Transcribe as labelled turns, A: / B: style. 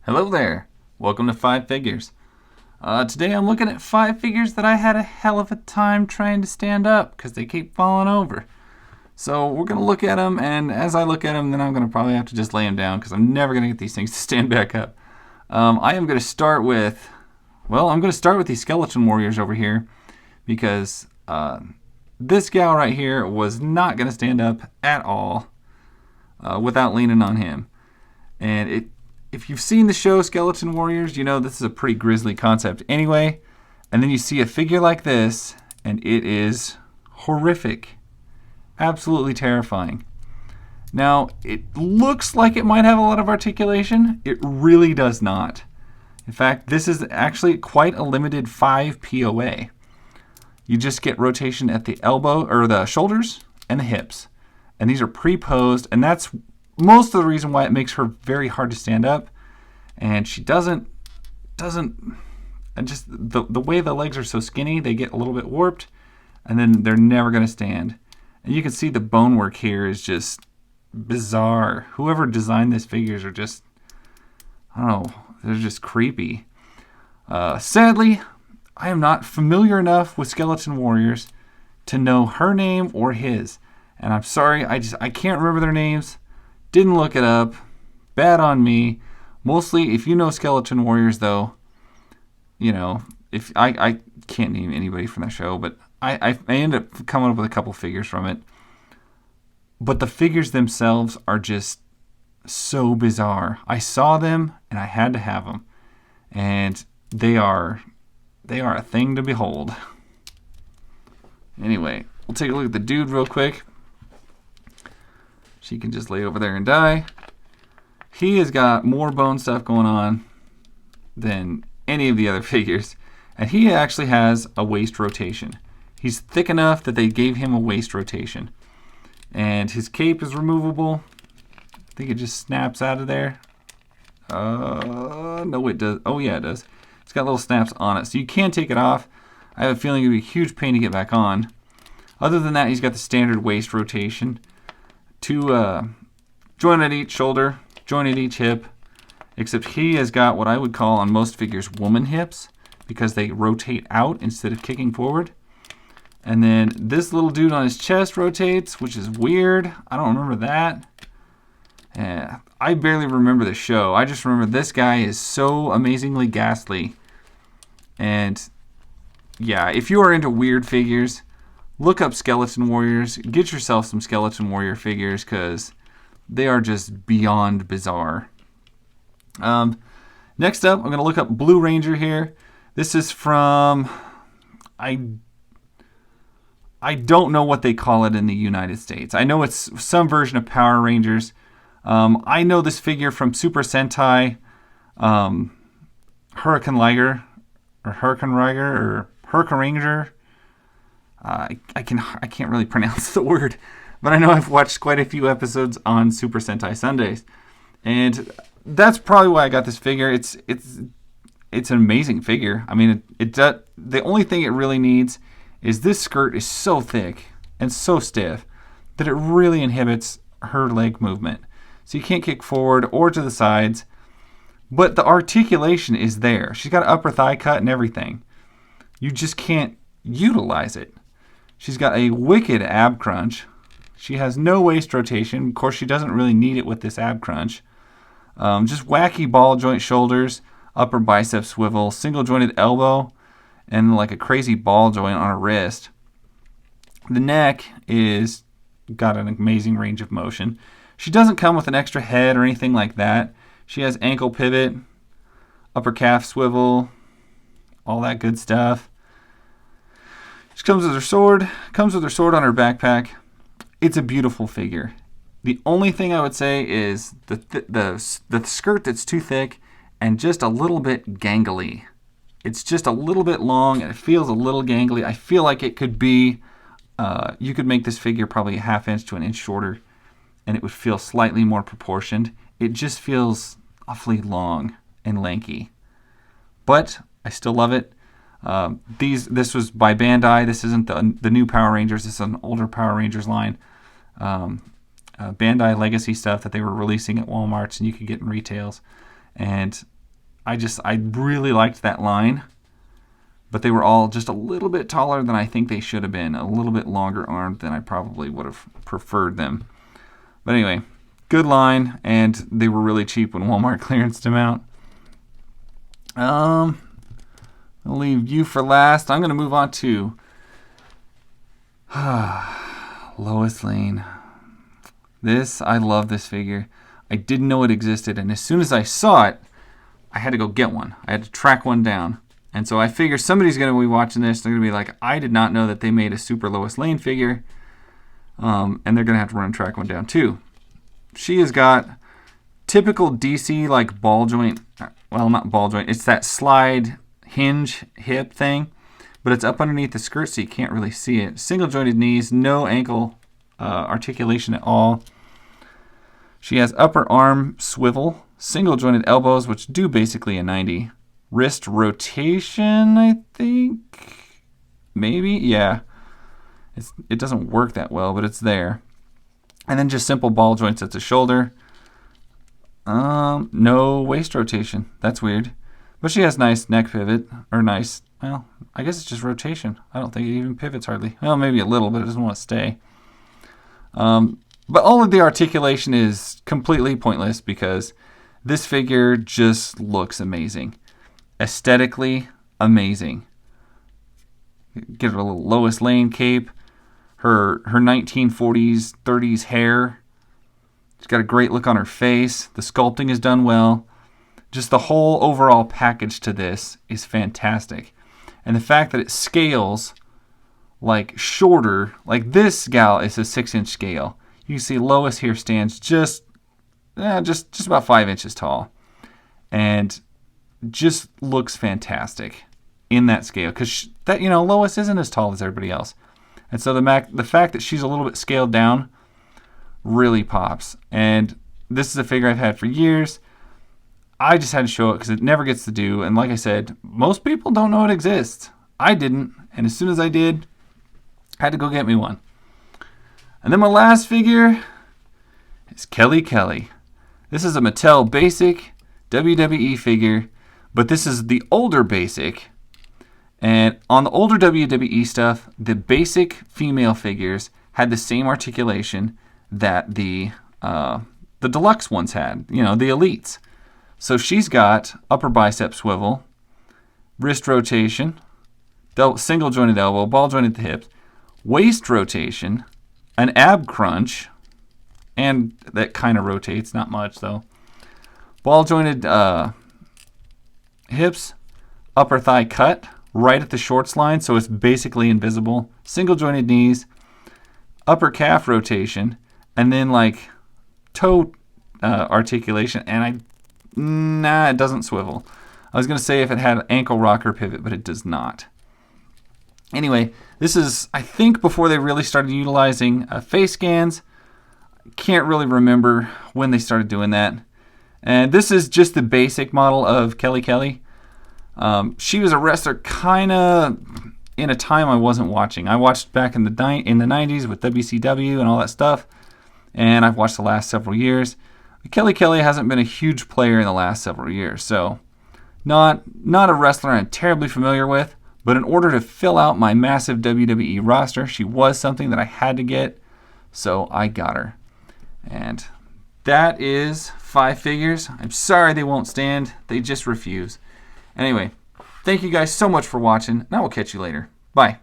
A: Hello there. Welcome to Five Figures. Today I'm looking at five figures that I had a hell of a time trying to stand up because they keep falling over. So we're going to look at them, and as I look at them, then I'm going to probably have to just lay them down because I'm never going to get these things to stand back up. I am going to start with, these skeleton warriors over here because this gal right here was not going to stand up at all without leaning on him. And if you've seen the show Skeleton Warriors, you know this is a pretty grisly concept anyway. And then you see a figure like this, and it is horrific. Absolutely terrifying. Now, it looks like it might have a lot of articulation. It really does not. In fact, this is actually quite a limited 5 POA. You just get rotation at the elbow, or the shoulders, and the hips. And these are pre-posed, and that's most of the reason why it makes her very hard to stand up. And she doesn't, and just the way the legs are so skinny, they get a little bit warped, and then they're never going to stand. And you can see the bone work here is just bizarre. Whoever designed these figures are just, I don't know, they're just creepy. Sadly, I am not familiar enough with Skeleton Warriors to know her name or his. And I'm sorry, I can't remember their names. Didn't look it up. Bad on me. Mostly, if you know Skeleton Warriors, though, you know, if I can't name anybody from that show, but I ended up coming up with a couple figures from it. But the figures themselves are just so bizarre. I saw them, and I had to have them. And they are a thing to behold. Anyway, we'll take a look at the dude real quick. She can just lay over there and die. He has got more bone stuff going on than any of the other figures. And he actually has a waist rotation. He's thick enough that they gave him a waist rotation. And his cape is removable. I think it just snaps out of there. No, it does. Oh, yeah, it does. It's got little snaps on it. So you can take it off. I have a feeling it would be a huge pain to get back on. Other than that, he's got the standard waist rotation. Two joint at each shoulder, joint at each hip, except he has got what I would call on most figures woman hips because they rotate out instead of kicking forward. And then this little dude on his chest rotates, which is weird. I don't remember that. I barely remember the show. I just remember this guy is so amazingly ghastly. And yeah, if you are into weird figures, look up Skeleton Warriors. Get yourself some Skeleton Warrior figures because they are just beyond bizarre. Next up, I'm going to look up Blue Ranger here. This is from, I don't know what they call it in the United States. I know it's some version of Power Rangers. I know this figure from Super Sentai, Hurricane Liger, or Hurricane Riger, or Hurricane Ranger. I can't really pronounce the word, but I know I've watched quite a few episodes on Super Sentai Sundays, and that's probably why I got this figure. It's an amazing figure. I mean, the only thing it really needs is this skirt is so thick and so stiff that it really inhibits her leg movement. So you can't kick forward or to the sides, but the articulation is there. She's got an upper thigh cut and everything. You just can't utilize it. She's got a wicked ab crunch. She has no waist rotation. Of course, she doesn't really need it with this ab crunch. Just wacky ball joint shoulders, upper bicep swivel, single jointed elbow, and like a crazy ball joint on her wrist. The neck is got an amazing range of motion. She doesn't come with an extra head or anything like that. She has ankle pivot, upper calf swivel, all that good stuff. She comes with her sword on her backpack. It's a beautiful figure. The only thing I would say is the skirt that's too thick and just a little bit gangly. It's just a little bit long and it feels a little gangly. I feel like it could be, you could make this figure probably a half inch to an inch shorter and it would feel slightly more proportioned. It just feels awfully long and lanky. But I still love it. This was by Bandai. This isn't the new Power Rangers. This is an older Power Rangers line. Bandai Legacy stuff that they were releasing at Walmarts and you could get in retails. And I really liked that line. But they were all just a little bit taller than I think they should have been. A little bit longer armed than I probably would have preferred them. But anyway, good line, and they were really cheap when Walmart clearanced them out. I'll leave you for last. I'm going to move on to Lois Lane. I love this figure. I didn't know it existed, and as soon as I saw it, I had to go get one. I had to track one down. And so I figure somebody's going to be watching this. They're going to be like, I did not know that they made a Super Lois Lane figure. And they're going to have to run and track one down too. She has got typical DC like ball joint. Well, not ball joint. It's that slide hinge hip thing. But it's up underneath the skirt so you can't really see it. Single jointed knees. No ankle articulation at all. She has upper arm swivel. Single jointed elbows, which do basically a 90. Wrist rotation, I think. Maybe? Yeah. It doesn't work that well, but it's there. And then just simple ball joints at the shoulder. No waist rotation. That's weird. But she has nice neck pivot. Or nice, well, I guess it's just rotation. I don't think it even pivots hardly. Well, maybe a little, but it doesn't want to stay. But all of the articulation is completely pointless because this figure just looks amazing. Aesthetically amazing. Get her a little Lois Lane cape. Her 1940s, 30s hair. She's got a great look on her face. The sculpting is done well. Just the whole overall package to this is fantastic. And the fact that it scales like shorter, like this gal is a 6-inch scale. You can see Lois here stands just about 5 inches tall. And just looks fantastic in that scale because Lois isn't as tall as everybody else, and so the fact that she's a little bit scaled down really pops. And this is a figure I've had for years. I just had to show it because it never gets to do, and like I said, most people don't know it exists. I didn't, and as soon as I did, I had to go get me one. And then my last figure is Kelley Kelley. This is a Mattel Basic WWE figure. But this is the older Basic, and on the older WWE stuff, the Basic female figures had the same articulation that the deluxe ones had, the elites. So she's got upper bicep swivel, wrist rotation, single jointed elbow, ball jointed hips, waist rotation, an ab crunch, and that kind of rotates, not much though. Ball jointed hips, upper thigh cut right at the shorts line, so it's basically invisible. Single jointed knees, upper calf rotation, and then like toe articulation. And it doesn't swivel. I was gonna say if it had ankle rocker pivot, but it does not. Anyway, this is I think before they really started utilizing face scans. Can't really remember when they started doing that. And this is just the basic model of Kelley Kelley. She was a wrestler kind of in a time I wasn't watching. I watched back in the 90s with WCW and all that stuff, and I've watched the last several years. Kelley Kelley hasn't been a huge player in the last several years, so not a wrestler I'm terribly familiar with, but in order to fill out my massive WWE roster, she was something that I had to get, so I got her. And that is 5 figures. I'm sorry they won't stand. They just refuse. Anyway, thank you guys so much for watching, and I will catch you later. Bye.